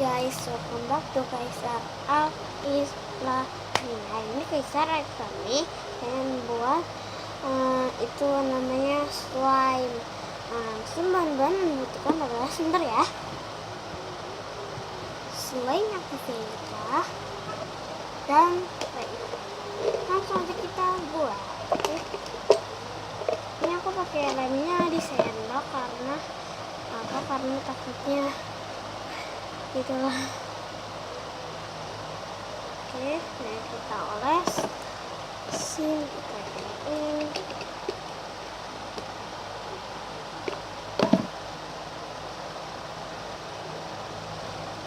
guys, welcome back to Kaisar Art Isla. Nah, ini Kaisar kami pengen buat itu namanya slime. Bahan-bahan membutuhkan adalah sebentar ya. Slime activator dan langsung aja kita buat. Ini aku pakai lemnya di sendok karena takutnya gitulah. Oke, nah kita oles sini, kita giniin.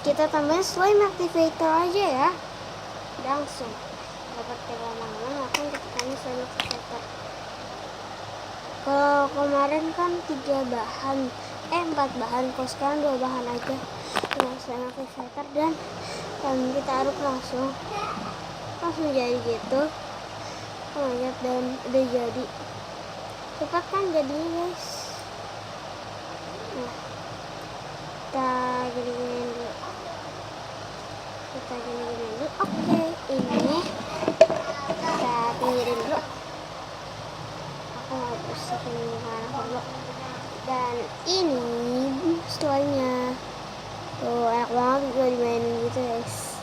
Kita tambahin slime activator aja ya, langsung dapat lama-lama langsung kita tambahin slime activator. Kalau kemarin kan 4 bahan, kalau sekarang 2 bahan aja dengan slime activator, dan kita aduk langsung jadi gitu. Lihat, dan udah jadi cepat kan jadinya guys. Nah, kita gini-gini dulu. Oke, ini kita pinggirin dulu. Aku mau bersihin mana dulu. Dan ini slime-nya tuh enak banget juga dimainin gitu guys.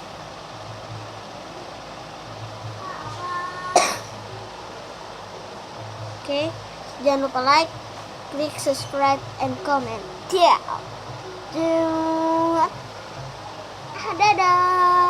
Oke, jangan lupa like, klik subscribe, and comment. Dadah.